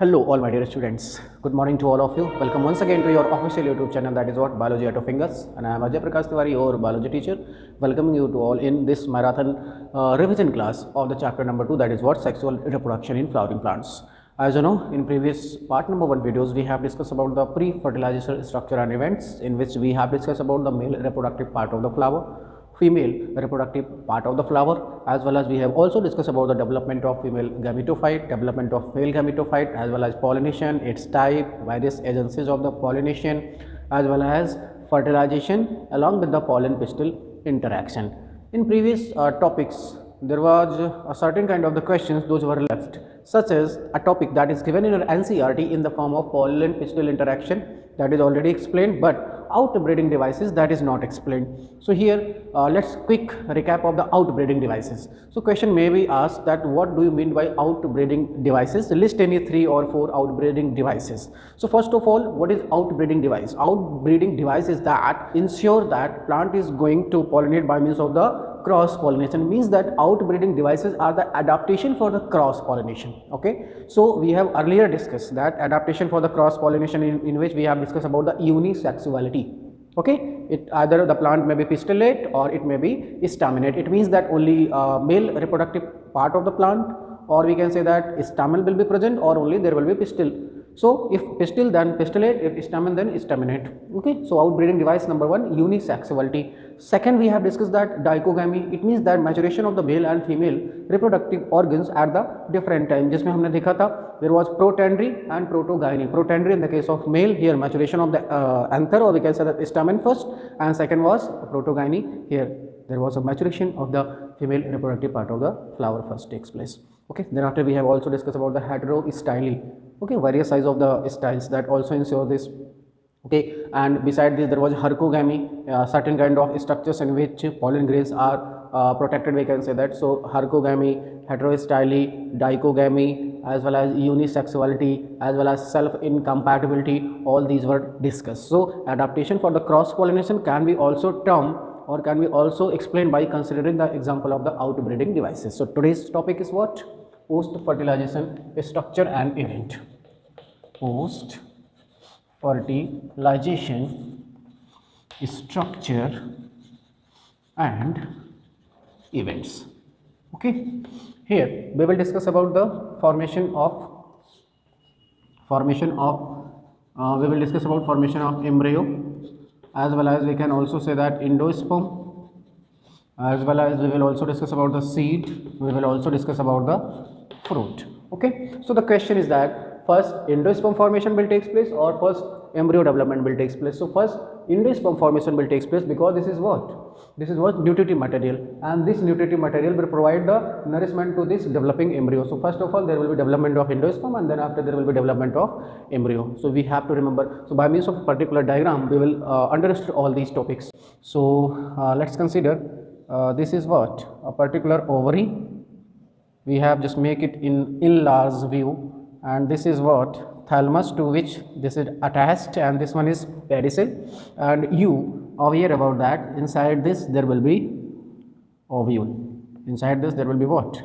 Hello all my dear students, good morning to all of you. Welcome once again to your official YouTube channel, that is what Biology at of Fingers, and I am Ajay Prakash Tiwari, your biology teacher, welcoming you to all in this marathon revision class of the chapter number 2, that is what sexual reproduction in flowering plants. As you know, in previous part number 1 videos we have discussed about the pre-fertilization structure and events, in which we have discussed about the male reproductive part of the flower, female reproductive part of the flower, as well as we have also discussed about the development of female gametophyte, development of male gametophyte, as well as pollination, its type, various agencies of the pollination, as well as fertilization along with the pollen pistil interaction. In previous topics there was a certain kind of the questions those were left, such as a topic that is given in your NCERT in the form of pollen pistil interaction, that is already explained, but outbreeding devices, that is not explained. So here let's quick recap of the outbreeding devices. So question may be asked that what do you mean by outbreeding devices? List any 3 or 4 outbreeding devices. So first of all, what is outbreeding device? Outbreeding device is that ensure that plant is going to pollinate by means of the cross pollination, means that outbreeding devices are the adaptation for the cross pollination. Okay, so we have earlier discussed that adaptation for the cross pollination in which we have discussed about the unisexuality. Okay, it either the plant may be pistillate or it may be staminate. It means that only male reproductive part of the plant, or we can say that stamen will be present, or only there will be pistil. So if pistil, then pistillate, if stamen, then staminate. Okay, so outbreeding device number 1, unisexuality. Second, we have discussed that dichogamy. It means that maturation of the male and female reproductive organs at the different time. जिसमें हमने देखा था there was protandry and protogyny. Protandry in the case of male, here maturation of the anther, or we can say that stamen first, and second was protogyny. Here there was a maturation of the female reproductive part of the flower first takes place. Okay, then after we have also discussed about the heterostyly. Okay, various size of the styles that also ensure this. Okay, and beside this there was hercogamy, certain kind of structures in which pollen grains are protected, we can say that. So hercogamy, heterostyly, dichogamy, as well as unisexuality, as well as self incompatibility, all these were discussed. So adaptation for the cross pollination can be also termed or can be also explained by considering the example of the outbreeding devices. So today's topic is what? Post fertilization structure and event. Post fertilization structure and events. Okay, here we will discuss about the formation of we will discuss about formation of embryo, as well as we can also say that endosperm, as well as we will also discuss about the seed, we will also discuss about the fruit. Okay, so the question is that first endosperm formation will take place or first embryo development will take place. So first endosperm formation will take place, because this is what nutritive material, and this nutritive material will provide the nourishment to this developing embryo. So first of all there will be development of endosperm, and then after there will be development of embryo. So we have to remember, so by means of a particular diagram we will understand all these topics. So let's consider this is what a particular ovary. We have just make it in large view, and this is what thalamus, to which this is attached, and this one is pedicel, and you aware about that inside this there will be ovule. Inside this there will be what?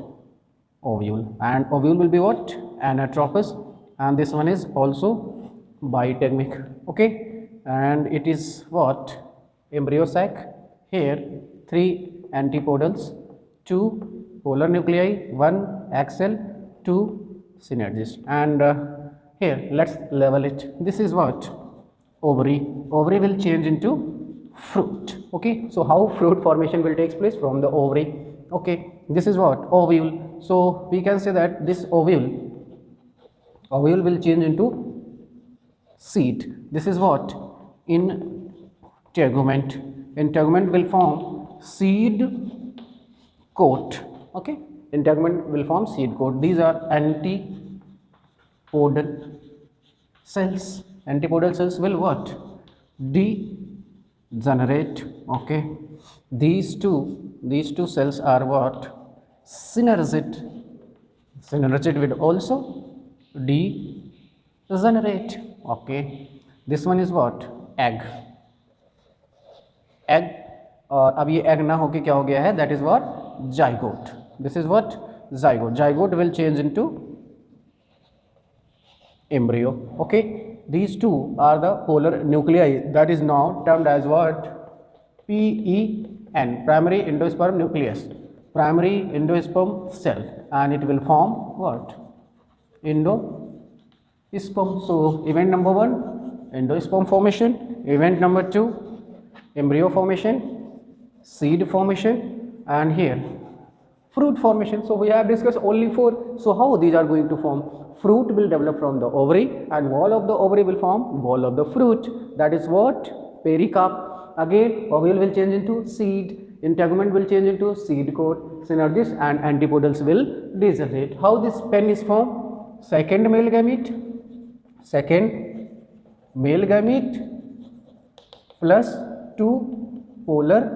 Ovule, and ovule will be what? Anatropous, and this one is also bitegmic. Okay, and it is what? Embryo sac. Here 3 antipodals, 2 polar nuclei, 1 axil, 2 synergist, and here let's level it. This is what? Ovary. Ovary will change into fruit. Okay, so how fruit formation will take place? From the ovary. Okay, this is what? Ovule. So we can say that this ovule will change into seed. This is what? Integument. Integument will form seed coat. Okay, integument will form seed coat. These are antipodal cells. Antipodal cells will what? Degenerate. Okay, these two cells are what? Synergid. Synergid will also degenerate. Okay, this one is what? Egg. और अब ये egg ना होके क्या हो गया है? That is what? Zygote. This is what? Zygote. Zygote will change into embryo. Okay, these two are the polar nuclei, that is now termed as what? PEN, primary endosperm nucleus, primary endosperm cell, and it will form what? Endosperm. So event number 1, endosperm formation. Event number 2, embryo formation, seed formation, and here fruit formation. So we have discussed only 4. So how these are going to form? Fruit will develop from the ovary, and wall of the ovary will form wall of the fruit, that is what? Pericarp. Again ovule will change into seed, integument will change into seed coat, synergids and antipodals will degenerate. How this pen is formed? Second male gamete plus 2 polar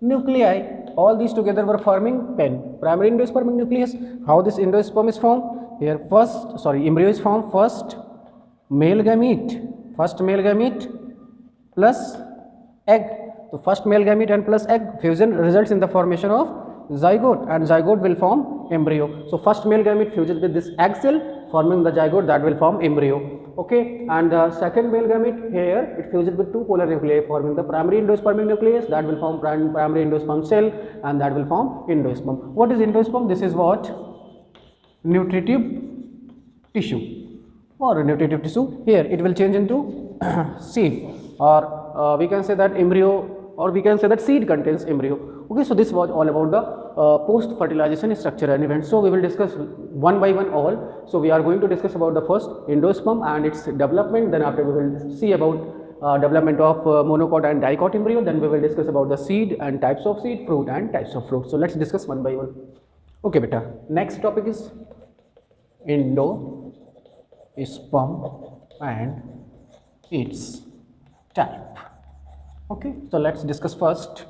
nuclei, all these together were forming pen, primary endospermic nucleus. How this endosperm is formed? Here embryo is formed, first male gamete plus egg. So first male gamete and plus egg fusion results in the formation of zygote, and zygote will form embryo. So first male gamete fuses with this egg cell, forming the zygote, that will form embryo. Okay, and the second male gamete, here it fuses with 2 polar nuclei, forming the primary endospermic nucleus, that will form primary endosperm cell, and that will form endosperm. What is endosperm? This is what? Nutritive tissue or nutritive tissue. Here it will change into seed, or we can say that embryo, or we can say that seed contains embryo. Okay, so this was all about the post fertilization structure and events. So we will discuss one by one all. So we are going to discuss about the first endosperm and its development, then after we will see about development of monocot and dicot embryo, then we will discuss about the seed and types of seed, fruit and types of fruit. So let's discuss one by one. Okay beta, next topic is endosperm and its type. Okay, so let's discuss first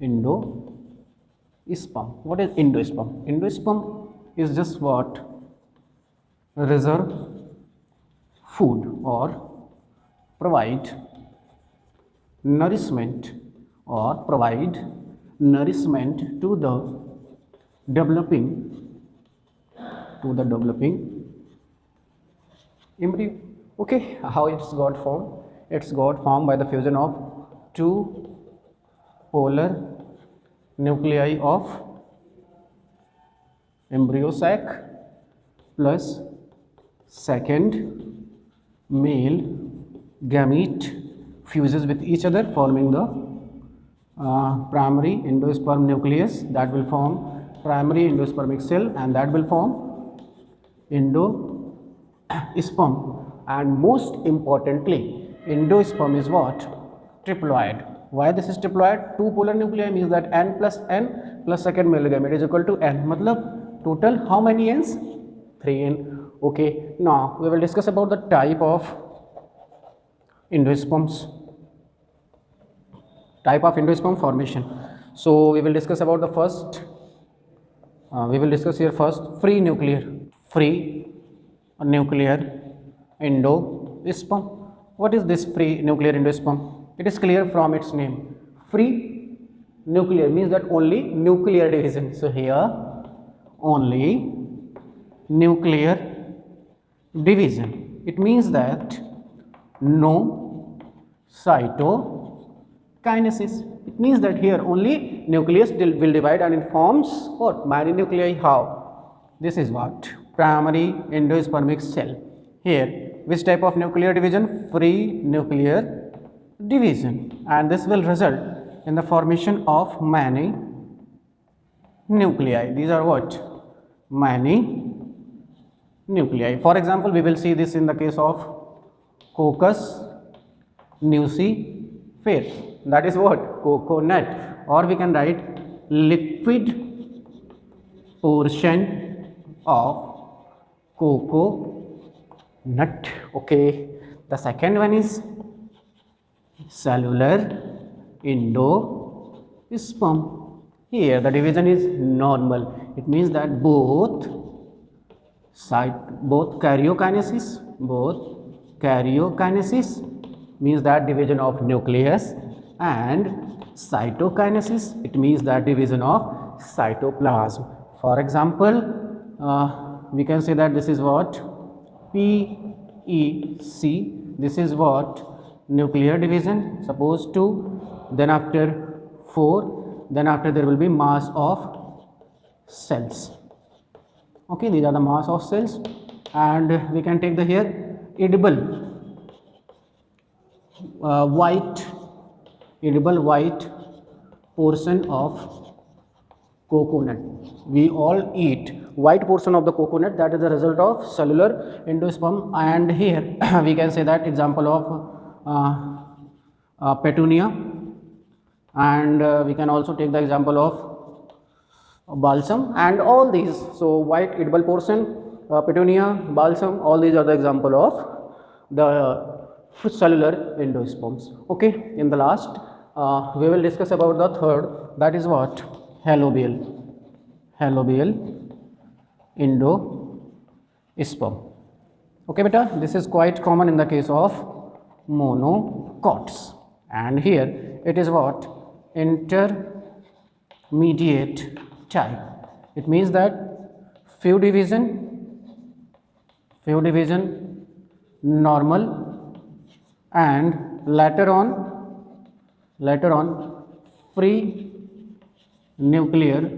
endosperm. What is endosperm? Endosperm is just what? Reserve food or provide nourishment to the developing embryo. Okay, how it's got formed? It's got formed by the fusion of 2 polar nuclei of embryo sac plus second male gamete fuses with each other, forming the primary endosperm nucleus, that will form primary endospermic cell, and that will form endosperm. And most importantly, endosperm is what? Triploid. Why this is triploid? 2 polar nuclei means that n plus second male gamete is equal to n. Matlab total how many n's? 3n. Okay, now we will discuss about the type of endosperms, type of endosperm formation. So we will discuss about the first, we will discuss here first free nuclear endosperm. What is this free nuclear endosperm? It is clear from its name. Free nuclear means that only nuclear division. So here only nuclear division. It means that no cytokinesis. It means that here only nucleus will divide and it forms what? Many nuclei. How? This is what? Primary endospermic cell. Here, which type of nuclear division? Free nuclear division, and this will result in the formation of many nuclei. These are what? Many nuclei. For example, we will see this in the case of Coccus nucifer, that is what? Coconut, or we can write liquid portion of coconut. Okay, the second one is cellular endosperm. Here the division is normal. It means that both karyokinesis means that division of nucleus, and cytokinesis, it means that division of cytoplasm. For example, we can say that this is what? PEC. This is what? Nuclear division. Suppose 2, then after 4, then after there will be mass of cells. Okay, these are the mass of cells, and we can take the here edible white portion of coconut. We all eat white portion of the coconut, that is the result of cellular endosperm, and here we can say that example of petunia, and we can also take the example of balsam and all these. So white edible portion, petunia, balsam, all these are the example of the cellular endosperms. Okay, in the last we will discuss about the third, that is what? Halobial endosperm. Okay beta, this is quite common in the case of monocots, and here it is what? Intermediate type. It means that few division normal, and later on free nuclear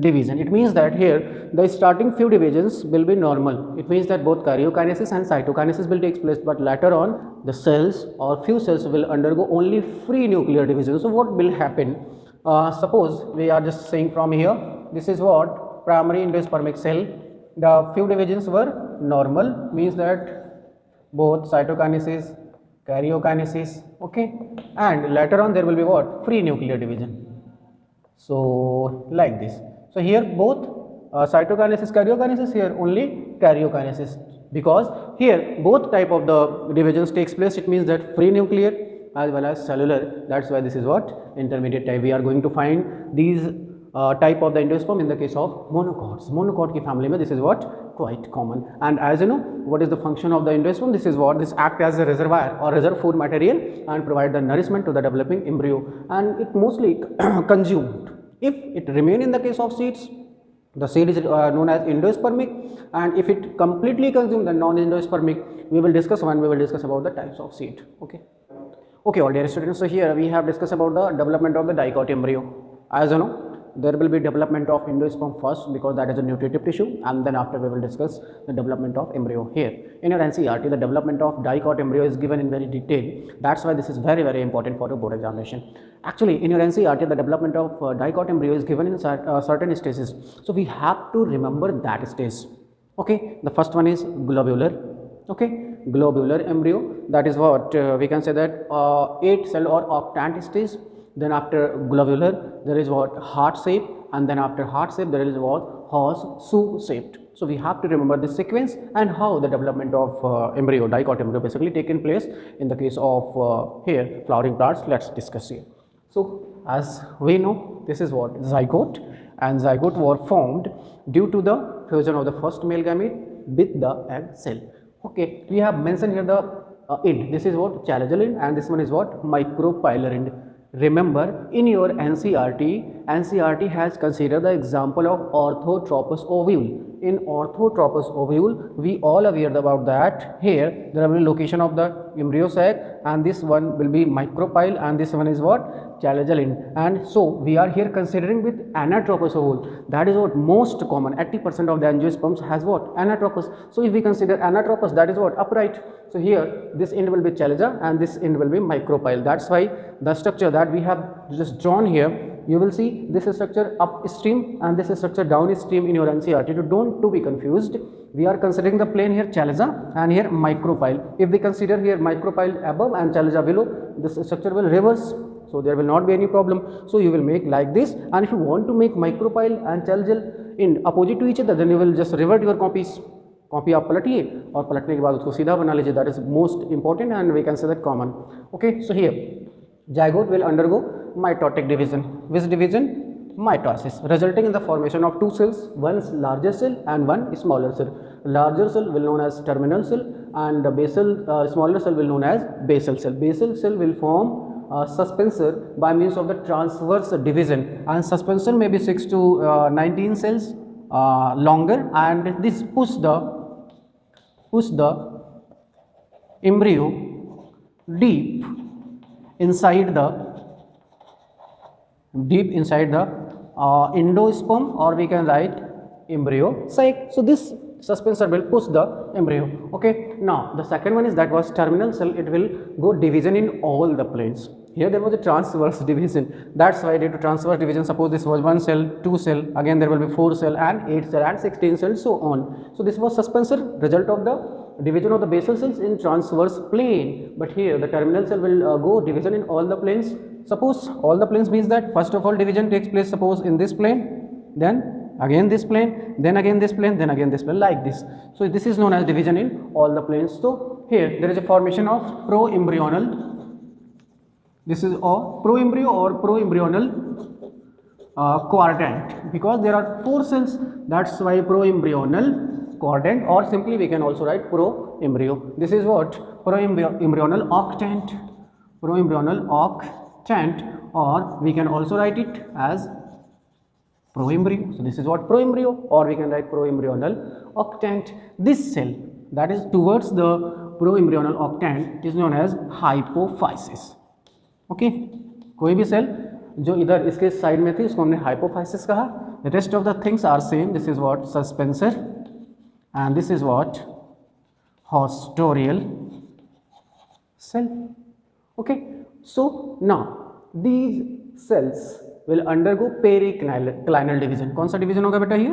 division. It means that here the starting few divisions will be normal. It means that both karyokinesis and cytokinesis will take place, but later on the cells or few cells will undergo only free nuclear division. So what will happen? Suppose we are just saying from here, this is what? Primary endospermic cell. The few divisions were normal, means that both cytokinesis, karyokinesis, okay, and later on there will be what? Free nuclear division. So like this. So here both cytokinesis, karyokinesis, here only karyokinesis, because here both type of the divisions takes place. It means that free nuclear as well as cellular. That's why this is what? Intermediate type. We are going to find these type of the endosperm in the case of monocots. Monocot ki family mein this is what? Quite common. And as you know, what is the function of the endosperm? This is what? This act as a reservoir or reserve food material and provide the nourishment to the developing embryo, and it mostly consumed. If it remain in the case of seeds, the seed is known as endospermic, and if it completely consumed the non-endospermic, we will discuss when we will discuss about the types of seed. Okay, all dear students, so here we have discussed about the development of the dicot embryo. As you know, there will be development of endosperm first, because that is a nutritive tissue, and then after we will discuss the development of embryo. Here in your NCERT, the development of dicot embryo is given in very detail. That's why this is very, very important for your board examination. Actually, in your NCERT, the development of dicot embryo is given in certain stages. So we have to remember that stage. Okay, the first one is globular. Okay, globular embryo, that is what we can say that 8 cell or octant stage. Then after globular there is what? Heart shape, and then after heart shape there is what? Horseshoe shaped. So we have to remember this sequence and how the development of embryo, dicot embryo basically taken place in the case of here flowering plants. Let's discuss here. So as we know, this is what? Zygote, and zygote were formed due to the fusion of the first male gamete with the egg cell. Okay, we have mentioned here the end. This is what? Chalazal end, and this one is what? Micropylar end. Remember, in your NCERT has considered the example of orthotropous ovule. In orthotropous ovule, we all aware about that. Here there will be location of the embryo sac, and this one will be micropyle, and this one is what? Chalazal end. And so we are here considering with anatropous ovule. That is what? Most common. 80% of the angiosperms has what? Anatropous. So if we consider anatropous, that is what? Upright. So here this end will be chalaza and this end will be micropyle. That's why the structure that we have just drawn here, you will see this is structure upstream and this is structure downstream in your NCERT. Don't be confused. We are considering the plane here chalaza and here micropyle. If we consider here micropyle above and chalaza below, this structure will reverse. So there will not be any problem. So you will make like this, and if you want to make micropyle and chalazal in opposite to each other, then you will just revert your copies. Copy आप पलटिए और पलटने के बाद उसको सीधा बना लीजिए. That is most important and we can say that common. Okay, so here zygote will undergo mitotic division. Which division? Mitosis, resulting in the formation of two cells, one larger cell and one smaller cell. Larger cell will known as terminal cell, and the smaller cell will known as basal cell. Basal cell will form suspensor by means of the transverse division, and suspensor may be 6 to 19 cells longer, and this push the push the embryo deep inside the endosperm, or we can write embryo sac. So this suspensor will push the embryo. Okay, now the second one is that was terminal cell. It will go division in all the planes. Here there was a transverse division. That's why due to transverse division, suppose this was 1 cell, 2 cell, again there will be 4 cell and 8 cell and 16 cells, so on. So this was suspensor, result of the division of the basal cells in transverse plane. But here the terminal cell will go division in all the planes. Suppose all the planes means that first of all division takes place, suppose in this plane, then again this plane, then again this plane, then again this plane, like this. So this is known as division in all the planes. So here there is a formation of proembryonal. This is a proembryo or proembryonal quadrant, because there are 4 cells. That's why proembryonal quadrant, or simply we can also write proembryo. This is what proembryonal octant. Proembryonal octant, or we can also write it as proembryo. So this is what proembryo, or we can write proembryonal octant. This cell that is towards the proembryonal octant is known as hypophysis. Okay कोई भी cell जो इधर इसके side में थी उसको हमने hypophysis कहा. Rest of the things are same. This is what suspensor and this is what haustorial cell. Okay, so now these cells will undergo periclinal division. कौन सा डिवीजन होगा बेटा? ये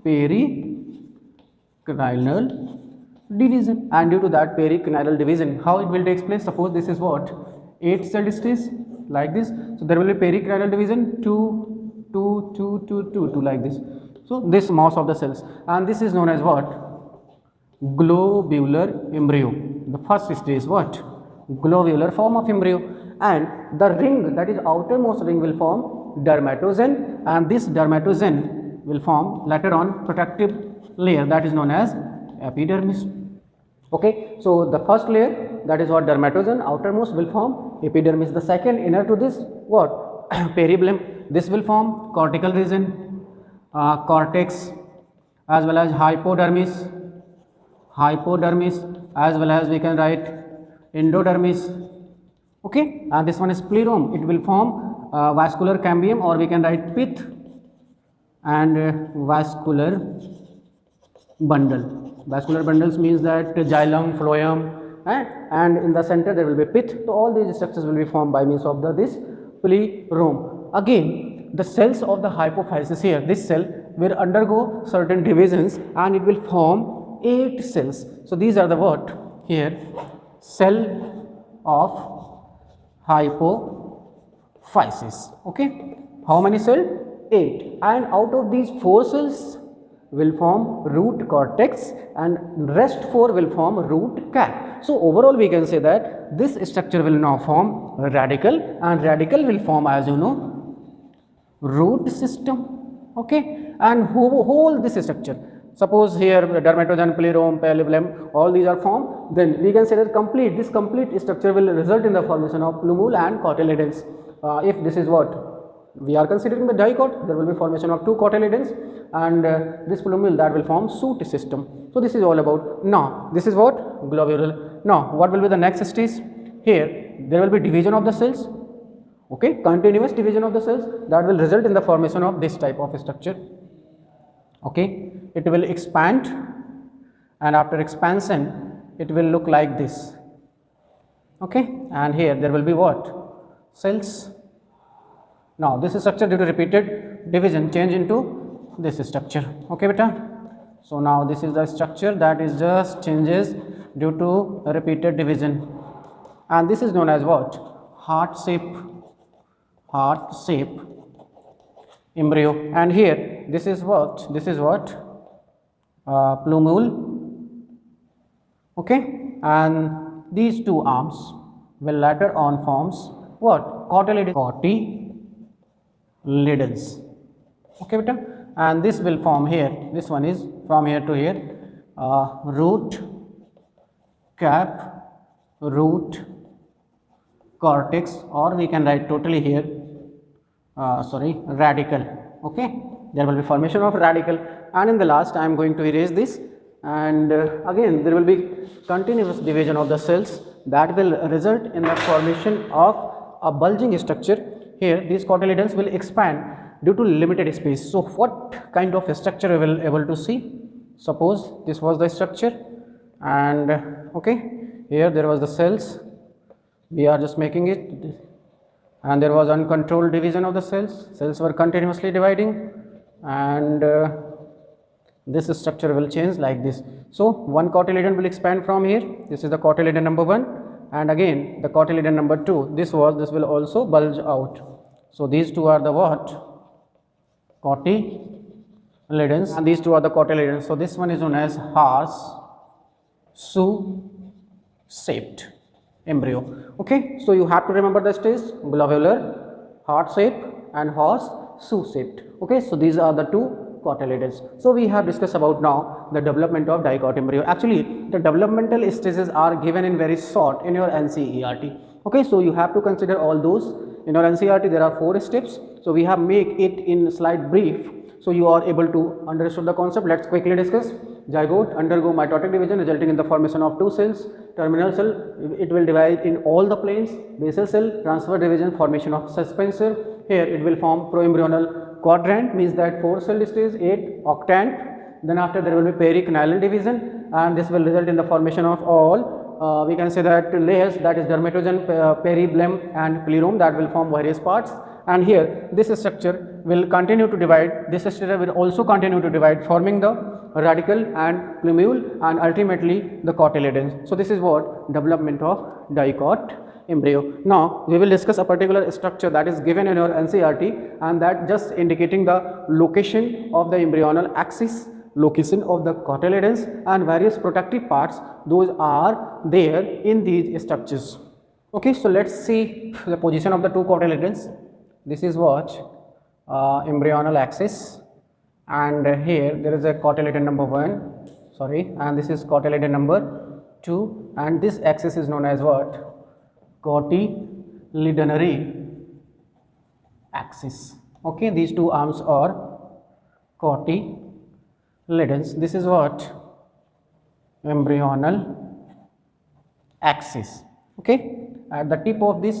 periclinal division, and due to that periclinal division, how it will take place? Suppose this is what 8 cell stage like this, so there will be periclinal division 2 2 2 2 2 2 like this. So this mass of the cells, and this is known as what? Globular embryo. The first stage is what? Globular form of embryo, and the ring, that is outermost ring, will form dermatogen, and this dermatogen will form later on protective layer that is known as epidermis. Okay, so the first layer, that is what dermatogen, outermost, will form epidermis. The second, inner to this, what? Peribellum. This will form cortical region, cortex, as well as hypodermis, as well as we can write endodermis. Okay, and this one is pleroma. It will form vascular cambium, or we can write pith, and vascular bundle. Vascular bundles means that xylem, phloem, and in the center there will be pith. So all these structures will be formed by means of this pleroma. Again, the cells of the hypophysis here, this cell will undergo certain divisions, and it will form 8 cells. So these are the what? Here, cell of hypophysis. Okay, how many cells? 8, and out of these 4 cells will form root cortex, and rest 4 will form root cap. So overall we can say that this structure will now form radicle, and radicle will form, as you know, root system. Okay, and whole this structure, suppose here dermatogen, pleroma, peribellum, all these are formed, then we can say that this complete structure will result in the formation of plumule and cotyledons. If this is what we are considering the dicot, there will be formation of 2 cotyledons, and this plumule, that will form shoot system. So this is all about. Now this is what? Globular. Now what will be the next stage? Here there will be division of the cells. Okay, continuous division of the cells, that will result in the formation of this type of structure. Okay, it will expand, and after expansion it will look like this. Okay, and here there will be what? Cells. Now this structure, due to repeated division, change into this structure. Okay beta, so now this is the structure that is just changes due to repeated division, and this is known as what? Heart shape embryo. And here this is what? Plumule. Okay, and these 2 arms will later on forms what? Cotyledons. Okay beta, and this will form here, this one is from here to here, root cap, root cortex, or we can write totally here radicle. Okay, there will be formation of radicle, and in the last I am going to erase this, and again there will be continuous division of the cells that will result in the formation of a bulging structure. Here these cotyledons will expand due to limited space. So what kind of structure we will able to see? Suppose this was the structure, and okay, here there was the cells, we are just making it, and there was uncontrolled division of the cells were continuously dividing, and this structure will change like this. So one cotyledon will expand from here, this is the cotyledon number 1, and again the cotyledon number 2, this will also bulge out. So these two are the what? Cotyledons, and these two are the cotyledons. So this one is known as horse-shoe shaped embryo. Okay, so you have to remember the stage: globular, heart shape, and horse-shoe shaped. Okay, so these are the two cotyledons. So we have discussed about now the development of dicot embryo. Actually, the developmental stages are given in very short in your NCERT. Okay, so you have to consider all those. In your NCERT there are 4 steps, so we have make it in slight brief, so you are able to understand the concept. Let's quickly discuss. Zygote undergo mitotic division resulting in the formation of 2 cells. Terminal cell, it will divide in all the planes. Basal cell, transfer division, formation of suspensor. Here it will form proembryonal quadrant, means that 4 cell stage, 8 octant. Then after there will be pericnylin division, and this will result in the formation of all we can say that layers, that is dermatogen, peribelum and plerome, that will form various parts. And here this structure will continue to divide, this structure will also continue to divide, forming the radicle and plumule and ultimately the cotyledons. So this is what development of dicot embryo. Now we will discuss a particular structure that is given in your NCERT, and that just indicating the location of the embryonal axis, location of the cotyledons and various protective parts, those are there in these structures. Okay, so let's see the position of the 2 cotyledons. This is what embryonal axis, and here there is a cotyledon number 1, and this is cotyledon number 2, and this axis is known as what? Cotyledonary axis. Okay, these 2 arms are cotyledons. This is what? Embryonal axis. Okay, at the tip of this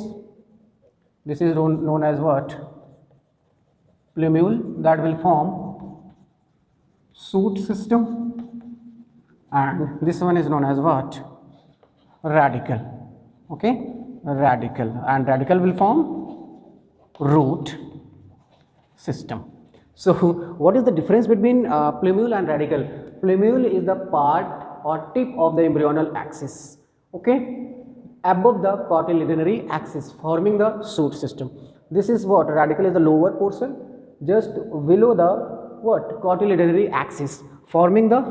is known as what? Plumule, that will form shoot system, and this one is known as what? Radicle. Okay, radicle, and radicle will form root system. So what is the difference between plumule and radicle? Plumule is the part or tip of the embryonal axis, okay, above the cotyledonary axis, forming the shoot system. This is what? Radicle is the lower portion just below the what? Cotyledonary axis, forming the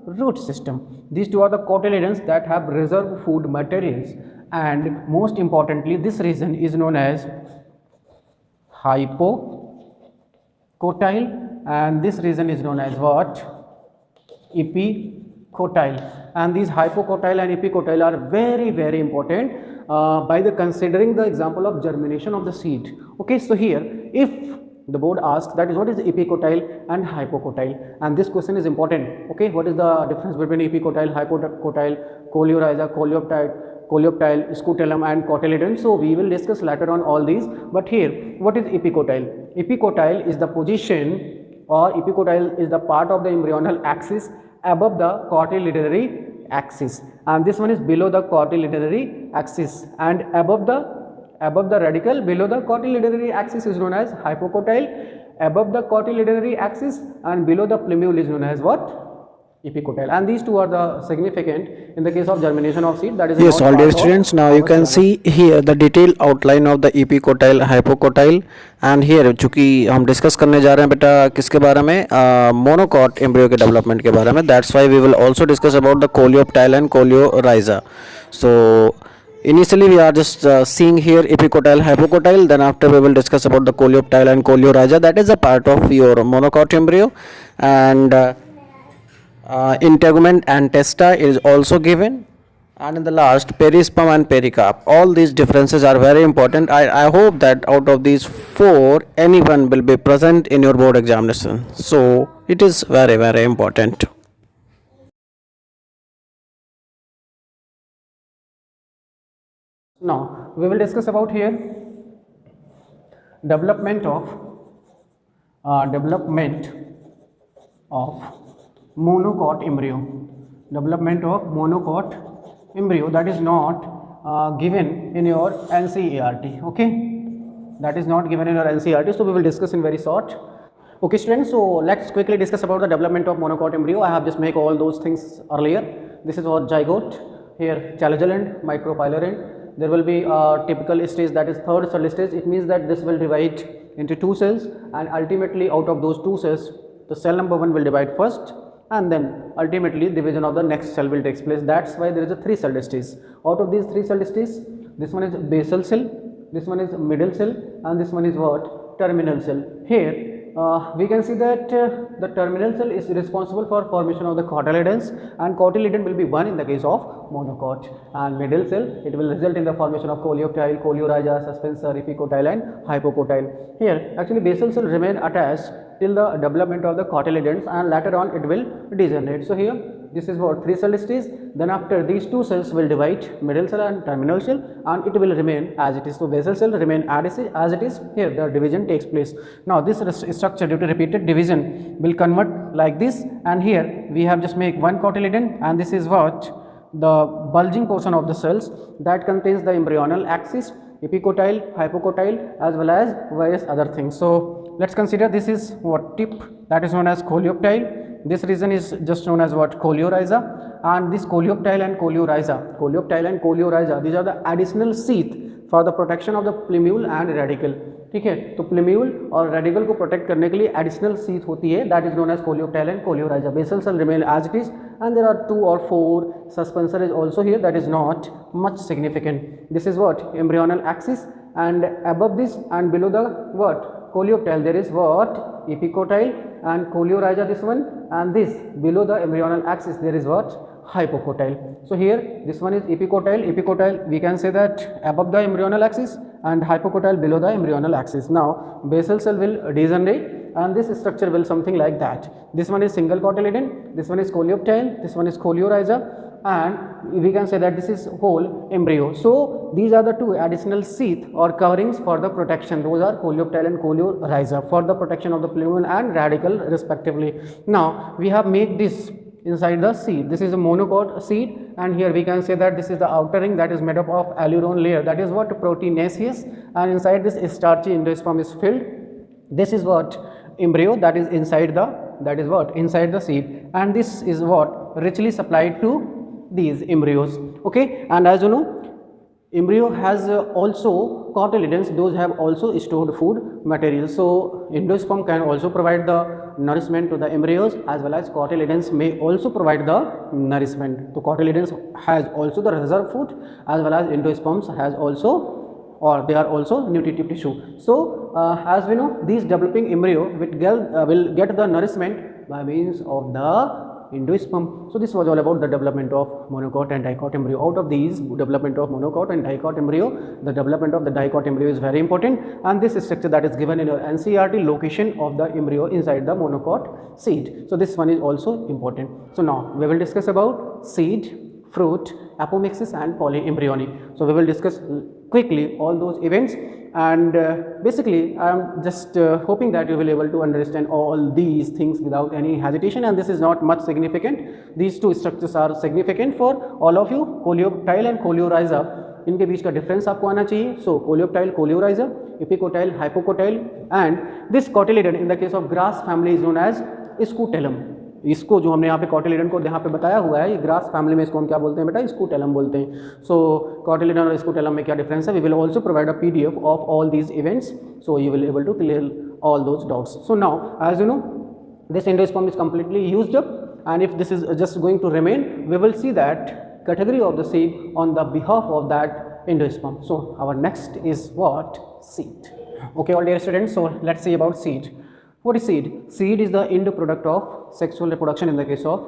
root system. These two are the cotyledons that have reserved food materials, and most importantly this region is known as hypocotyle, and this region is known as what? Epicotyle. And these hypocotyle and epicotyle are very, very important by the considering the example of germination of the seed. Okay, so here if the board asks that is what is epicotyle and hypocotyle, and this question is important. Okay, what is the difference between epicotyle, hypocotyle, coleorhiza, coleoptile, scutellum and cotyledon? So we will discuss later on all these, but here what is epicotyle? Epicotyle is the position, or epicotyle is the part of the embryonal axis above the cotyledonary axis, and this one is below the cotyledonary axis, and above the radicle below the cotyledonary axis is known as hypocotyle, above the cotyledonary axis and below the plumule is known as what? Epicotyle. And these two are the significant in the case of germination of seed. That is yes, all dear students, now you can see here the detailed outline of the epicotyle, hypocotyle, and here चूँकि हम discuss करने जा रहे हैं बेटा किसके बारे में, मोनोकॉट एम्ब्रियो के डेवलपमेंट के बारे में. That's why we will also discuss about the coleoptile and coleorhiza. So initially we are just seeing here epicotyle, hypocotyle, then after we will discuss about the coleoptile and coleorhiza, that is a part of your monocot embryo, and integument and testa is also given, and in the last perisperm and pericarp. All these differences are very important. I hope that out of these 4 anyone will be present in your board examination, so it is very, very important. Now we will discuss about here development of monocot embryo. Development of monocot embryo, that is not given in your NCERT. Okay, that is not given in your NCERT, so we will discuss in very short. Okay students, so let's quickly discuss about the development of monocot embryo. I have just make all those things earlier. This is our zygote, here challenger end, micropylar end. There will be a typical stage, that is third cell stage. It means that this will divide into two cells, and ultimately out of those two cells, the cell number 1 will divide first, and then ultimately division of the next cell will take place. That's why there is a 3 cell stage. Out of these 3 cell stages, this one is basal cell, this one is middle cell, and this one is what? Terminal cell. Here we can see that the terminal cell is responsible for formation of the cotyledons, and cotyledon will be 1 in the case of monocot, and middle cell, it will result in the formation of coleoptile, coleorhiza, suspensor, epicotyle and hypocotyle. Here actually basal cell remain attached till the development of the cotyledons, and later on it will degenerate. So here this is what 3 cell stage. Then after these 2 cells will divide, middle cell and terminal cell, and it will remain as it is. So basal cell remain as it is. Here the division takes place. Now this structure due to repeated division will convert like this, and here we have just make one cotyledon, and this is what the bulging portion of the cells that contains the embryonal axis, epicotyle, hypocotyle, as well as various other things. So let's consider this is what tip, that is known as coleoptile. This region is just known as what? Coleorhiza. And this coleoptile and coleorhiza, these are the additional sheath for the protection of the plumule and radicle. ठीक है, तो plumule और radical को protect करने के लिए additional sheath होती है, that is known as coleoptile and coleorhiza. Basal cell remain as it is, and there are 2 or 4 suspensor is also here, that is not much significant. This is what? Embryonal axis, and above this and below the what? Coleoptile, there is what? Epicotyle and coleorhiza, this one, and this below the embryonal axis there is what? Hypocotyle. So here this one is epicotyle, we can say that above the embryonal axis, and hypocotyle below the embryonal axis. Now basal cell will degenerate, and this structure will something like that. This one is single cotyledon, this one is coleoptile, this one is coleorhiza, and we can say that this is whole embryo. So these are the 2 additional sheath or coverings for the protection. Those are coleoptile and coleorhiza for the protection of the plumule and radicle respectively. Now we have made this inside the seed. This is a monocot seed, and here we can say that this is the outer ring that is made up of aleurone layer, that is what? Proteinaceous, and inside this starchy endosperm is filled. This is what? Embryo, that is inside the seed, and this is what? Richly supplied to these embryos. Okay, and as you know, embryo has also cotyledons, those have also stored food material. So endosperm can also provide the nourishment to the embryos, as well as cotyledons may also provide the nourishment. So cotyledons has also the reserve food, as well as endosperms has also, or they are also nutritive tissue. So as we know, these developing embryo will get the nourishment by means of the endosperm. So this was all about the development of monocot and dicot embryo. Out of these development of monocot and dicot embryo, the development of the dicot embryo is very important, and this structure that is given in your NCERT, location of the embryo inside the monocot seed. So this one is also important. So now we will discuss about seed, fruit, apomixis and polyembryony. So we will discuss quickly all those events, and basically I am just hoping that you will able to understand all these things without any hesitation, and this is not much significant. These 2 structures are significant for all of you. Coleoptile and coleorhiza, इनके बीच का difference आपको आना चाहिए. So coleoptile, coleorhiza, epicotyl, hypocotyl, and this cotyledon in the case of grass family is known as scutellum. इसको जो हमने यहाँ पे कॉटिलेडन को यहाँ पे बताया हुआ है, ये ग्रास फैमिली में इसको हम क्या बोलते हैं बेटा? स्कूटेलम बोलते हैं. सो कॉटिलेडन और स्कूटेलम में क्या डिफरेंस है? We will also provide a PDF of all these events, so you will able to clear all those doubts. So now as you know, this endosperm is completely used up, and if this is just going to remain, we will see that category of the seed on the behalf of that endosperm. So our next is what? Seed. Okay, all dear students, so let's see about seed. What is seed? Seed is the end product of sexual reproduction in the case of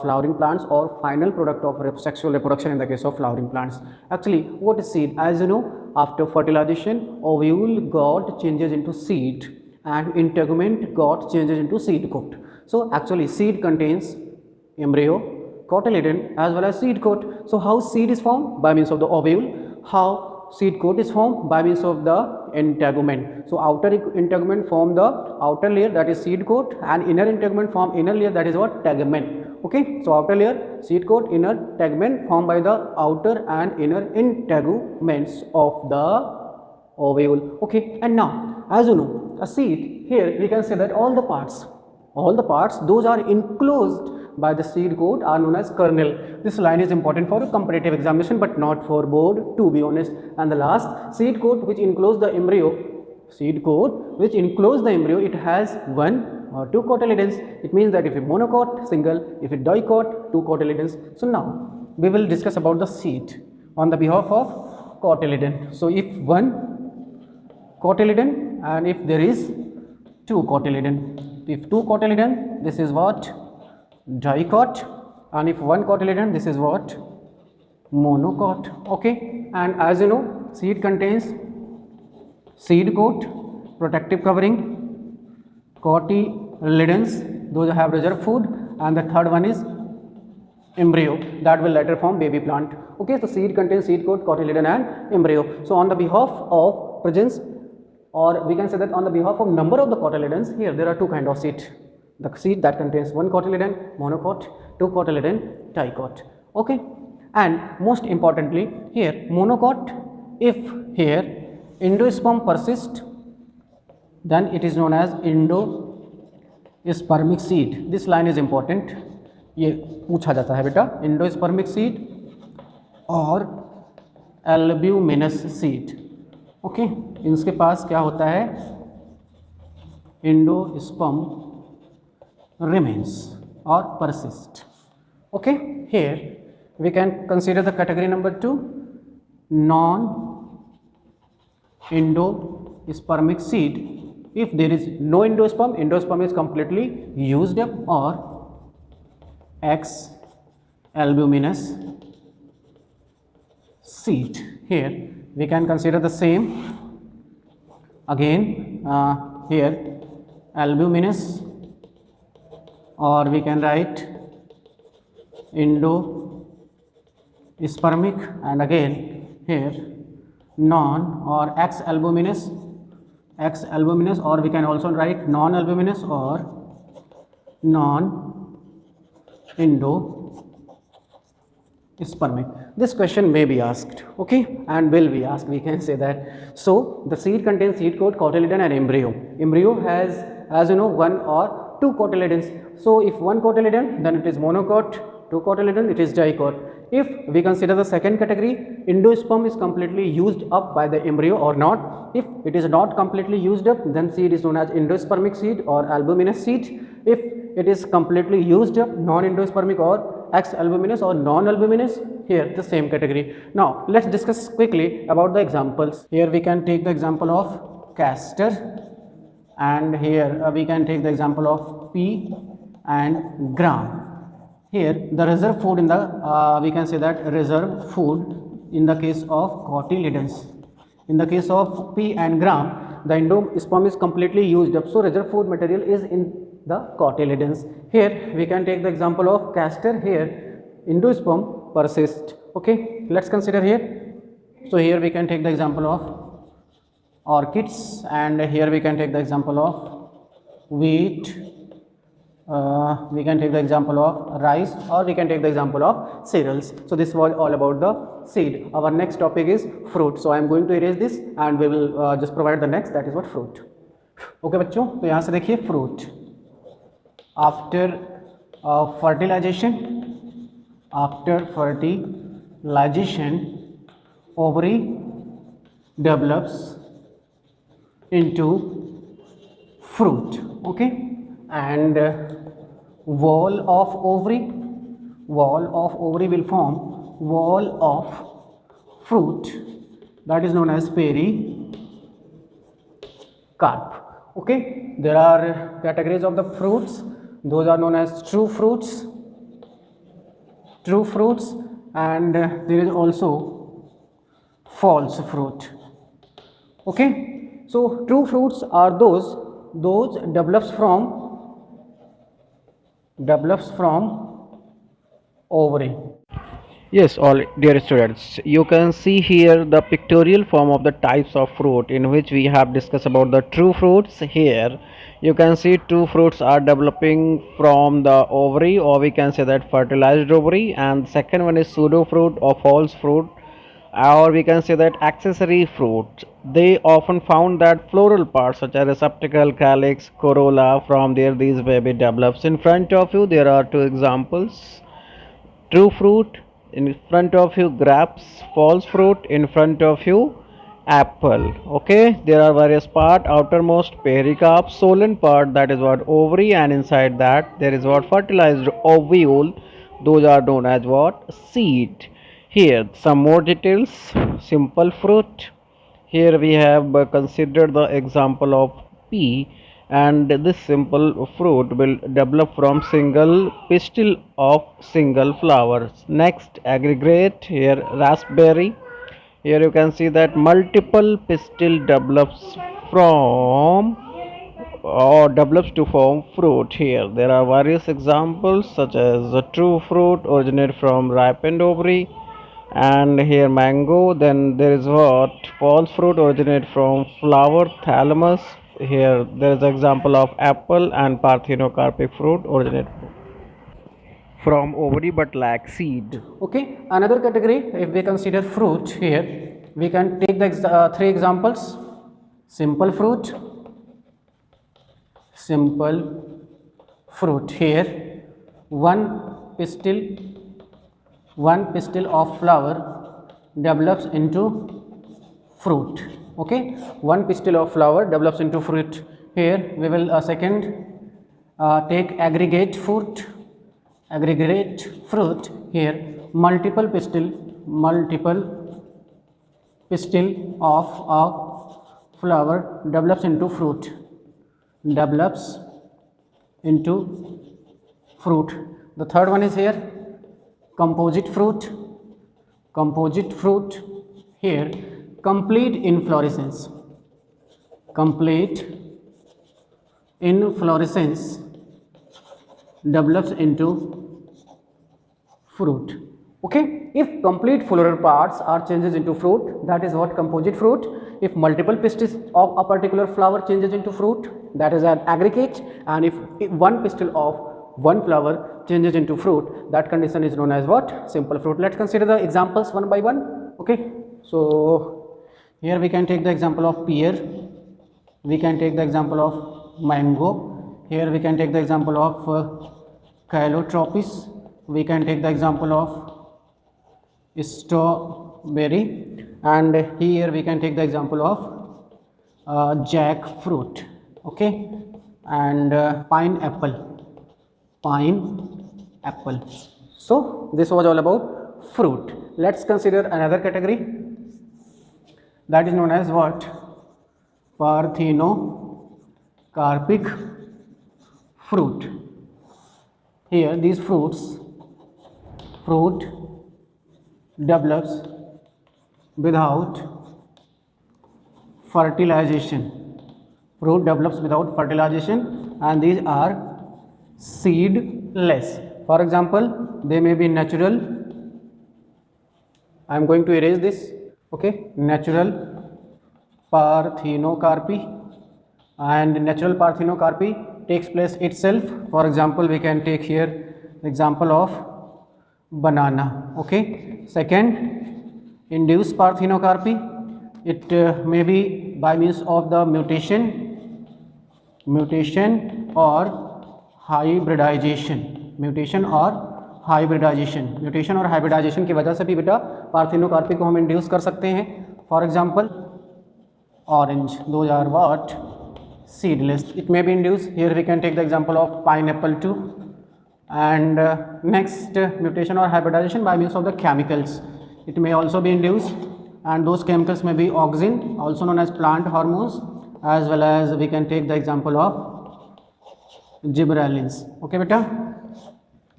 flowering plants, or final product of sexual reproduction in the case of flowering plants. Actually, what is seed? As you know, after fertilization, ovule got changes into seed, and integument got changes into seed coat. So actually seed contains embryo, cotyledon as well as seed coat. So how seed is formed? By means of the ovule. how seed coat is formed? By means of the integument. So outer integument form the outer layer, that is seed coat, and inner integument form inner layer, that is what? Tegument. Okay, so outer layer seed coat, inner tegument formed by the outer and inner integuments of the ovule. Okay, and now as you know, a seed, here we can say that all the parts those are enclosed by the seed coat are known as kernel. This line is important for a comparative examination but not for board, to be honest. And the last, seed coat which enclose the embryo, it has one or two cotyledons. It means that if it monocot, single; if it dicot, two cotyledons. So now we will discuss about the seed on the behalf of cotyledon. So if one cotyledon and if there is two cotyledon, if two cotyledon, this is what? Dicot, and if one cotyledon, this is what? Monocot. Okay, and as you know, seed contains seed coat, protective covering, cotyledons, those have reserve food, and the third one is embryo that will later form baby plant. Okay, so seed contains seed coat, cotyledon and embryo. So on the behalf of presence, or we can say that on the behalf of number of the cotyledons, here there are two kind of seed. The seed that contains one cotyledon, monocot; two cotyledon, dicot. Okay, and most importantly here monocot, if here endosperm persist, then it is known as endospermic seed. This line is important, ये पूछा जाता है बेटा, endospermic seed और albuminous seed. Okay, इनके पास क्या होता है? Endosperm remains or persist. Okay, here we can consider the category number 2, non-endospermic seed. If there is no endosperm is completely used up, or X albuminous seed. Here we can consider the same again, here albuminous, or we can write endospermic, and again here non or X albuminous, or we can also write non-albuminous or non-endospermic. This question may be asked, okay, and will be asked, we can say that. So the seed contains seed coat, cotyledon and embryo. Embryo has, as you know, one or two cotyledons. So if one cotyledon, then it is monocot; two cotyledon, it is dicot. If we consider the second category, endosperm is completely used up by the embryo or not. If it is not completely used up, then seed is known as endospermic seed or albuminous seed. If it is completely used up, non-endospermic or X albuminous or non-albuminous, here the same category. Now let's discuss quickly about the examples. Here we can take the example of castor, and here we can take the example of pea and gram. Here the reserve food in the we can say that reserve food in the case of cotyledons. In the case of pea and gram, the endosperm is completely used up, so reserve food material is in the cotyledons. Here we can take the example of castor. Here endosperm persist. Okay, let's consider here. So here we can take the example of orchids, and here we can take the example of wheat, we can take the example of rice, or we can take the example of cereals. So this was all about the seed. Our next topic is fruit. So I am going to erase this and we will just provide the next, that is what? Fruit. Okay बच्चों, तो यहाँ से देखिए fruit. After fertilization, ovary develops into fruit. Okay, and wall of ovary will form wall of fruit, that is known as pericarp. Okay, there are categories of the fruits. Those are known as true fruits, and there is also false fruit. Okay, so true fruits are those develops from ovary. Yes, all dear students, you can see here the pictorial form of the types of fruit in which we have discussed about the true fruits. Here you can see true fruits are developing from the ovary, or we can say that fertilized ovary, and second one is pseudo fruit or false fruit, or we can say that accessory fruit. They often found that floral parts such as receptacle, calyx, corolla, from there these baby develops. In front of you there are two examples: true fruit in front of you, grapes; false fruit in front of you, apple. Okay, there are various part: outermost pericarp, solen part, that is what ovary, and inside that there is what fertilized ovule, those are known as what seed. Here some more details: simple fruit. Here we have considered the example of pea, and this simple fruit will develop from single pistil of single flowers. Next, aggregate. Here raspberry. Here you can see that multiple pistil develops from or develops to form fruit. Here there are various examples such as a true fruit originate from ripened ovary, and here mango. Then there is what false fruit originate from flower thalamus. Here there is example of apple, and parthenocarpic fruit originate from ovary but lack seed. Okay, another category, if we consider fruit, here we can take the three examples: simple fruit, simple fruit. Here one pistil of flower develops into fruit. Okay, one pistil of flower develops into fruit. Here we will second take aggregate fruit. Here multiple pistil of a flower develops into fruit. The third one is here composite fruit. Here complete inflorescence develops into fruit. Okay, if complete floral parts are changes into fruit, that is what composite fruit. If multiple pistils of a particular flower changes into fruit, that is an aggregate. And if one pistil of one flower changes into fruit, that condition is known as what? Simple fruit. Let's consider the examples one by one. Okay, so here we can take the example of pear, we can take the example of mango. Here we can take the example of calotropis, we can take the example of strawberry, and here we can take the example of jackfruit. Okay, and pineapple. So this was all about fruit. Let's consider another category, that is known as what? Parthenocarpic fruit. Here these fruit develops without fertilization. And these are seedless. For example, they may be natural. I am going to erase this. Okay, natural parthenocarpy, and natural parthenocarpy takes place itself. For example, we can take here the example of banana. Okay, second, induced parthenocarpy, it may be by means of the mutation or hybridization. Mutation और hybridisation की वजह से भी बेटा parthenocarpy को हम induce कर सकते हैं. For example orange, those are what? Seedless. It may be induce. Here we can take the example of pineapple too. And next, mutation or hybridization by means of the chemicals, it may also be induced, and those chemicals may be auxin, also known as plant hormones, as well as we can take the example of gibberellins. Okay बेटा,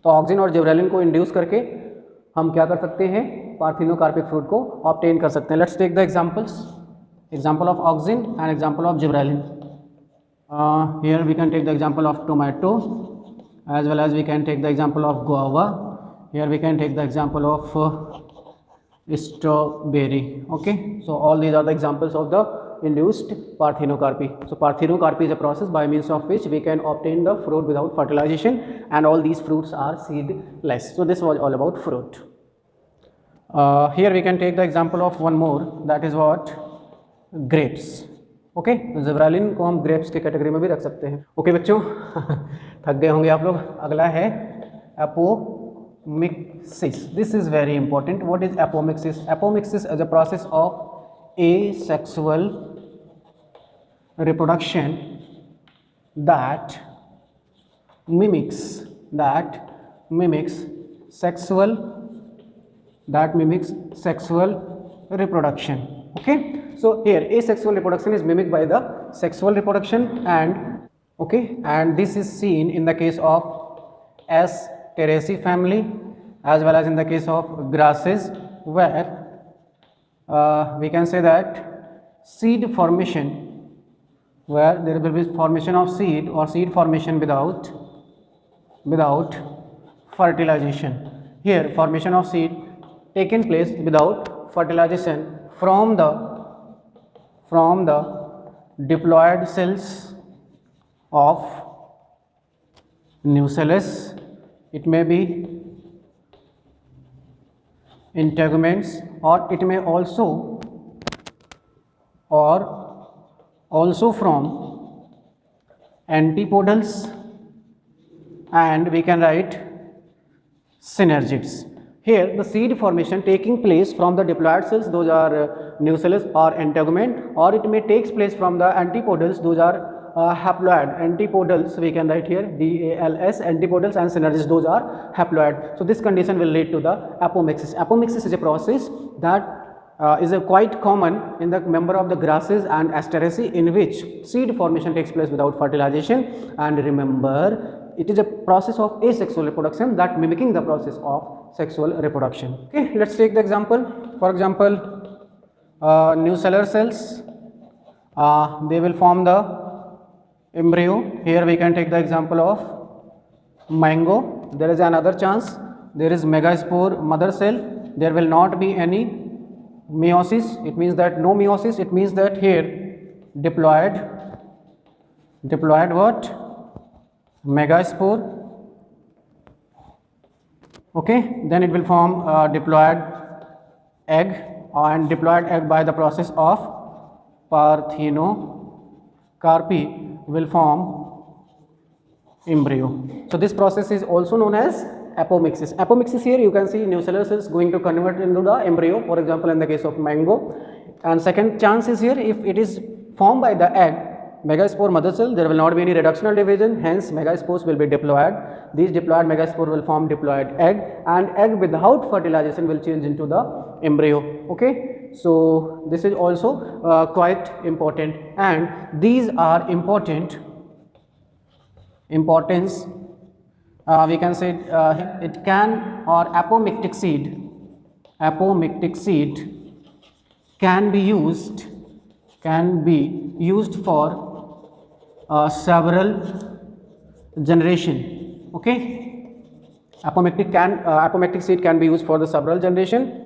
तो auxin और gibberellin को induce करके हम क्या कर सकते हैं? पार्थिनोकार्पिक फ्रूट को ऑब्टेन कर सकते हैं. Let's take the examples. Example of auxin and example of gibberellin. Here we can take the example of tomato, as well as we can take the example of guava. Here we can take the example of strawberry. Okay, so all these are the examples of the induced parthenocarpy. So parthenocarpy is a process by means of which we can obtain the fruit without fertilization, and all these fruits are seedless. So this was all about fruit. Here we can take the example of one more, that is what, grapes. Okay, ज़ेब्रालिन को हम grapes के category में भी रख सकते हैं. Okay बच्चों, थक गए होंगे आप लोग. अगला है apomixis. This is very important. What is apomixis? Apomixis is a process of asexual reproduction that mimics sexual reproduction. Okay, so here asexual reproduction is mimicked by the sexual reproduction, and this is seen in the case of Asteraceae family as well as in the case of grasses, where we can say that seed formation, where there will be formation of seed or seed formation without fertilization. Here formation of seed taken place without fertilization from the diploid cells of nucellus. It may be integuments, or it may also from antipodals, and we can write synergids. Here the seed formation taking place from the diploid cells, those are nucellus or integument, or it may takes place from the antipodals, those are haploid. Antipodals we can write here DALS, antipodals, and synergids, those are haploid. So this condition will lead to the apomixis. Apomixis is a process that is quite common in the member of the grasses and Asteraceae, in which seed formation takes place without fertilization. And remember, it is a process of asexual reproduction that mimicking the process of sexual reproduction. Okay, let's take the example. For example, nucellar cells, they will form the embryo. Here we can take the example of mango. There is another chance. There is megaspore mother cell. There will not be any meiosis. It means that no meiosis. It means that here diploid what? Megaspore. Okay, then it will form diploid egg, and diploid egg by the process of parthenocarpy will form embryo. So this process is also known as apomixis. Apomixis, here you can see nucellar cells going to convert into the embryo, for example in the case of mango. And second chance is here, if it is formed by the egg, megaspore mother cell, there will not be any reductional division, hence megaspores will be diploid. These diploid megaspore will form diploid egg, and egg without fertilization will change into the embryo. Okay, so this is also quite important, and these are importance we can say it can, or apomictic seed can be used for several generation. Okay, apomictic seed can be used for the several generation.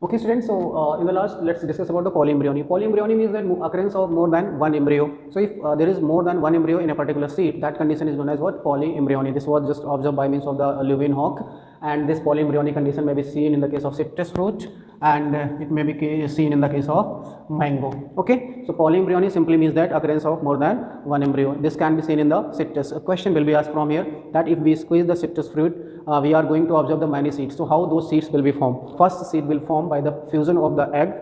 Okay students, so in the last, let's discuss about the polyembryony. Polyembryony means that occurrence of more than one embryo. So if there is more than one embryo in a particular seed, that condition is known as what? Polyembryony. This was just observed by means of the Leeuwenhoek, and this polyembryony condition may be seen in the case of citrus fruit, and it may be seen in the case of mango. Okay, so polyembryony simply means that occurrence of more than one embryo. This can be seen in the citrus. A question will be asked from here, that if we squeeze the citrus fruit, we are going to observe the many seeds. So how those seeds will be formed? First seed will form by the fusion of the egg,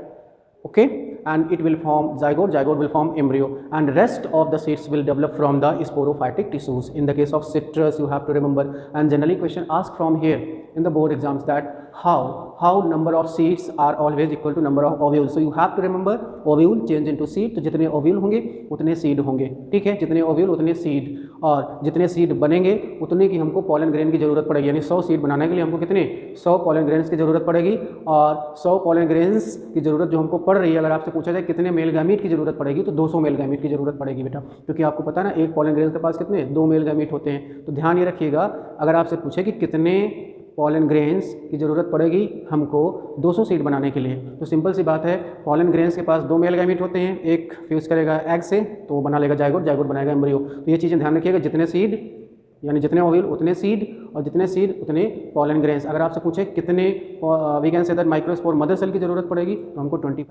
okay, and it will form zygote, zygote will form embryo, and rest of the seeds will develop from the sporophytic tissues. In the case of citrus, you have to remember, and generally question asked from here in the board exams, that how number of seeds are always equal to number of ovules. So you have to remember, ovule change into seed, तो जितने ovule होंगे उतने seed होंगे, ठीक है, जितने ovule उतने seed, और जितने सीड बनेंगे उतने की हमको पॉलन ग्रेन की ज़रूरत पड़ेगी, यानी 100 सीड बनाने के लिए हमको कितने 100 पॉलन ग्रेन्स की ज़रूरत पड़ेगी, और 100 पॉलन ग्रेन्स की ज़रूरत जो हमको पड़ रही है, अगर आपसे पूछा जाए कितने मेल गैमीट की ज़रूरत पड़ेगी, तो 200 मेल गैमीट की ज़रूरत पड़ेगी बेटा, क्योंकि आपको पता है ना एक पॉलन ग्रेन्स के पास कितने 2 मेल गैमीट होते हैं। तो ध्यान ये रखिएगा, अगर आपसे पूछे कि कितने पॉलन ग्रेन्स की ज़रूरत पड़ेगी हमको 200 सीड बनाने के लिए। तो सिंपल सी बात है, पॉलन ग्रेन्स के पास 2 मेल गैमीट होते हैं, एक फ्यूज़ करेगा एग से तो वो बना लेगा जाइगोट, जाइगोट बनाएगा एम्ब्रियो। तो ये चीज़ें ध्यान रखिएगा, जितने सीड यानी जितने ओव्यूल उतने सीड और जितने सीड उतने पॉलन ग्रेन्स। अगर आपसे पूछे कितने we can say that microspore mother cell की ज़रूरत पड़ेगी तो हमको 20।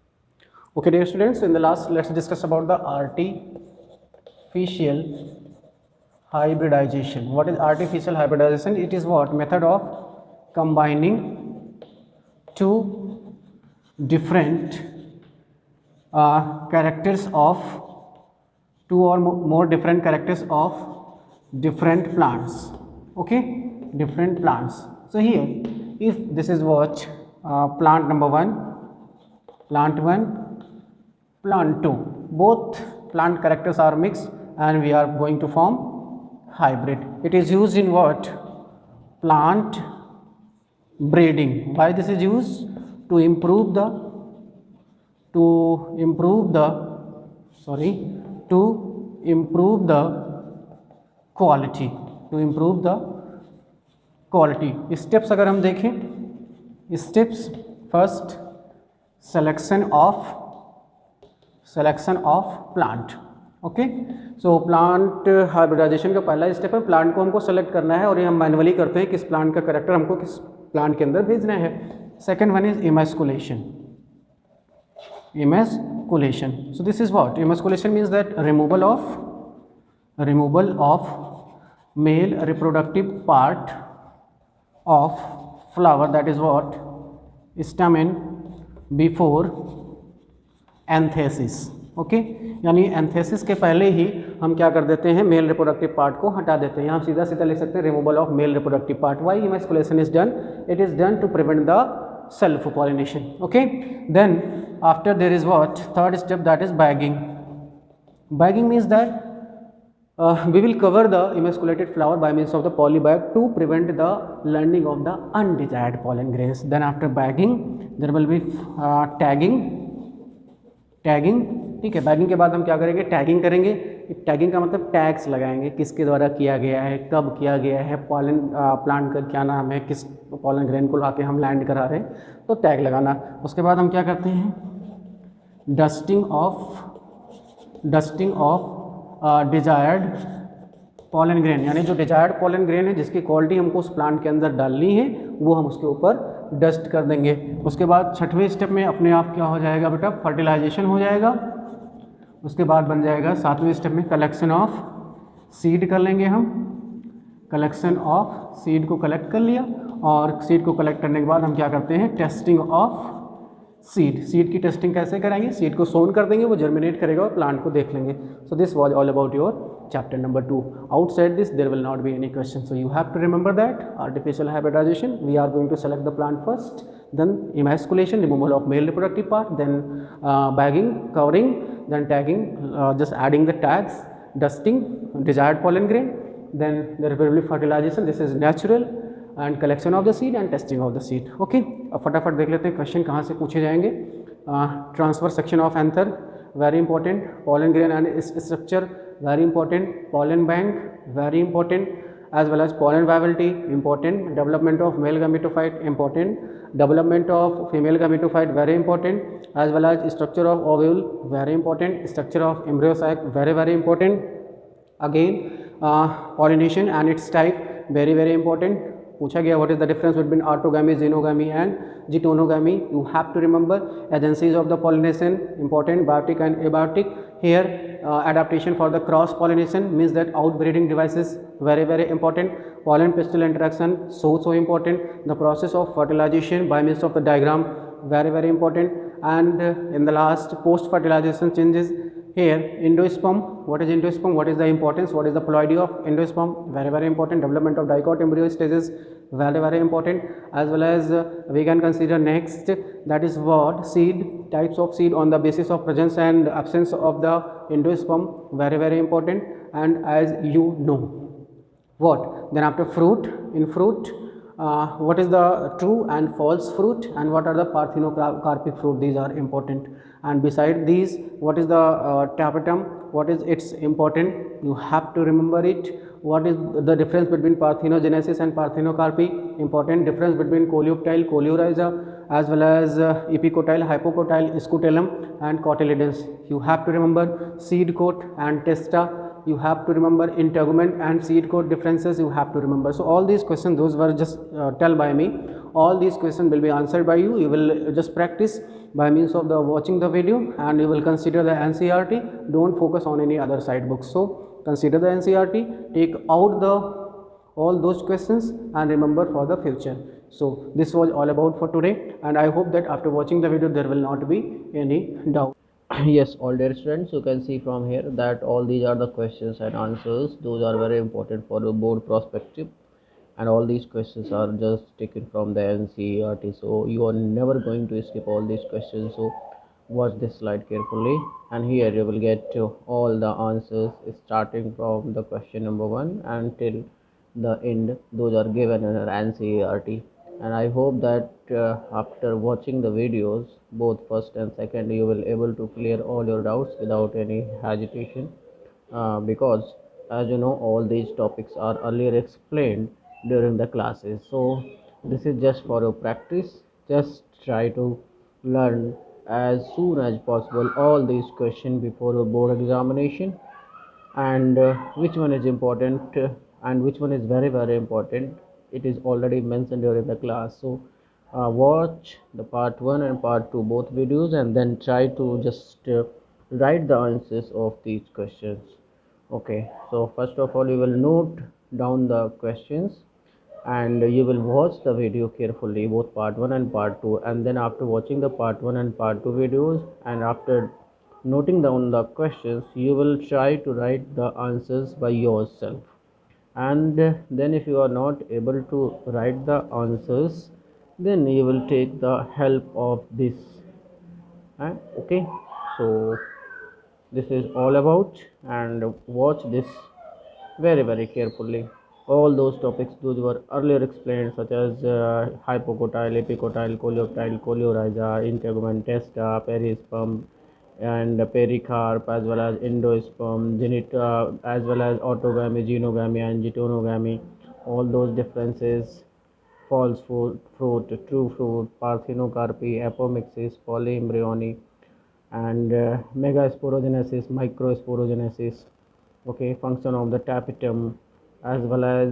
Okay dear students, in the last let's discuss about the artificial hybridization. What is artificial hybridization? It is what method of combining two different characters of two or more different characters of different plants. Okay, different plants. So here, if this is what plant number 1, plant 1, plant 2, both plant characters are mixed and we are going to form hybrid. It is used in what? Plant breeding. Why this is used? To improve the quality. To improve the quality. Steps अगर हम देखें, steps first selection of plant. Okay, so plant hybridization का पहला step है, plant को हमको select करना है और ये हम मैनुअली करते हैं किस प्लांट का करेक्टर हमको किस प्लांट के अंदर भेजना है। Second one is emasculation. So this is what emasculation means that removal of male reproductive part of flower, that is what stamen before antithesis. Okay, यानी एंथेसिस के पहले ही हम क्या कर देते हैं, मेल रिप्रोडक्टिव पार्ट को हटा देते हैं. हम सीधा सीधा लिख सकते हैं removal of male reproductive part. Why emasculation is done? It is done to prevent the self pollination. Okay, then after there is what third step, that is bagging. Bagging means that we will cover the emasculated flower by means of the polybag to prevent the landing of the undesired pollen grains. Then after bagging there will be tagging. ठीक है, bagging के बाद हम क्या करेंगे, tagging करेंगे. Tagging का मतलब टैग्स लगाएंगे, किसके द्वारा किया गया है, कब किया गया है, पॉलन प्लांट का क्या नाम है, किस पॉलन ग्रेन को लाके हम लैंड करा रहे हैं, तो टैग लगाना. उसके बाद हम क्या करते हैं, dusting of desired pollen grain, यानी जो डिजायर्ड पॉलन ग्रेन है जिसकी क्वालिटी हमको उस प्लांट के अंदर डालनी है वो हम उसके ऊपर डस्ट कर देंगे. उसके बाद छठवें स्टेप में अपने आप क्या हो जाएगा बेटा, फर्टिलाइजेशन हो जाएगा. उसके बाद बन जाएगा सातवें स्टेप में कलेक्शन ऑफ सीड कर लेंगे हम. कलेक्शन ऑफ सीड को कलेक्ट कर लिया और सीड को कलेक्ट करने के बाद हम क्या करते हैं, टेस्टिंग ऑफ सीड की टेस्टिंग कैसे कराएंगे, सीड को सोन कर देंगे, वो जर्मिनेट करेगा और प्लांट को देख लेंगे. So this was all about your chapter number 2. Outside this there will not be any question, so you have to remember that artificial hybridization, we are going to select the plant first, then emasculation, removal of male reproductive part, then bagging, covering, then tagging, just adding the tags, dusting desired pollen grain, then there will be fertilization, this is natural, and collection of the seed and testing of the seed. Okay, अब फटाफट देख लेते हैं question कहाँ से पूछे जाएंगे. Transfer section of anther, very important. Pollen grain and structure, very important. Pollen bank, very important, as well as pollen viability, important. Development of male gametophyte, important. Development of female gametophyte, very important, as well as structure of ovule, very important. Structure of embryo sac, very very important. Again pollination and its type, very very important. पूछा गया what is the difference between orthogamy, xenogamy and geitonogamy. You have to remember agencies of the pollination, important, biotic and abiotic. Here adaptation for the cross pollination means that outbreeding devices, very very important. Pollen pistil interaction, so important. The process of fertilization by means of the diagram, very very important. And in the last, post fertilization changes. Here endosperm, what is endosperm, what is the importance, what is the ploidy of endosperm, very very important. Development of dicot embryo stages, very very important. As well as we can consider next, that is what seed, types of seed on the basis of presence and absence of the endosperm, very very important. And as you know what, then after fruit, in fruit what is the true and false fruit and what are the parthenocarpic fruit, these are important. And beside these, what is the tapetum, what is its important, you have to remember it. What is the difference between parthenogenesis and parthenocarpy, important difference between coleoptile, coleorhiza, as well as epicotyle, hypocotyle, scutellum and cotyledons. You have to remember seed coat and testa. You have to remember integument and seed coat differences. You have to remember. So all these questions, those were just tell by me. All these questions will be answered by you. You will just practice by means of the watching the video, and you will consider the NCERT. Don't focus on any other side books. So consider the NCERT. Take out the all those questions and remember for the future. So this was all about for today, and I hope that after watching the video there will not be any doubt. Yes, all dear students, you can see from here that all these are the questions and answers. Those are very important for the board perspective, and all these questions are just taken from the NCERT. So you are never going to skip all these questions. So watch this slide carefully, and here you will get to all the answers starting from the question number 1 until the end. Those are given in our NCERT, and I hope that after watching the videos both first and second, you will able to clear all your doubts without any hesitation, because as you know, all these topics are earlier explained during the classes. So this is just for your practice. Just try to learn as soon as possible all these questions before your board examination, and which one is important and which one is very very important, it is already mentioned during the class. So watch the part 1 and part 2 both videos, and then try to just write the answers of these questions. Okay, so first of all you will note down the questions, and you will watch the video carefully, both part 1 and part 2, and then after watching the part 1 and part 2 videos, and after noting down the questions, you will try to write the answers by yourself. And then if you are not able to write the answers, then you will take the help of this. Okay, so this is all about, and watch this very very carefully. All those topics those were earlier explained, such as hypocotyle, epicotyle, coleoptile, coleorhiza, integument, testa, perisperm, and pericarp, as well as endosperm, as well as autogamy, genogamy, and getonogamy. All those differences: false fruit, true fruit, parthenocarpy, apomixis, polyembryony, and megasporogenesis, microsporogenesis. Okay, function of the tapetum, as well as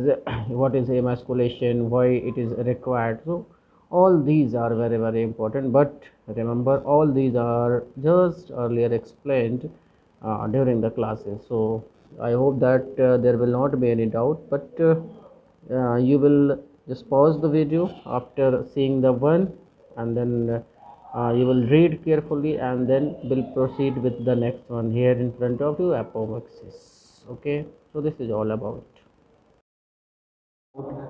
what is emasculation, why it is required. So all these are very very important, but remember all these are just earlier explained during the classes. So I hope that there will not be any doubt, but you will just pause the video after seeing the one, and then you will read carefully, and then will proceed with the next one here in front of you, apomixis. Okay, so this is all about.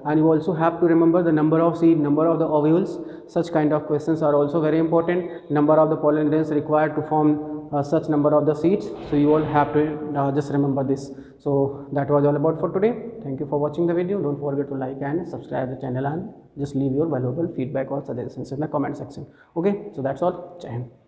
And you also have to remember the number of seed, number of the ovules. Such kind of questions are also very important. Number of the pollen grains required to form such number of the seeds. So you all have to just remember this. So that was all about for today. Thank you for watching the video. Don't forget to like and subscribe the channel, and just leave your valuable feedback or suggestions in the comment section. Okay, so that's all. Jai Hind.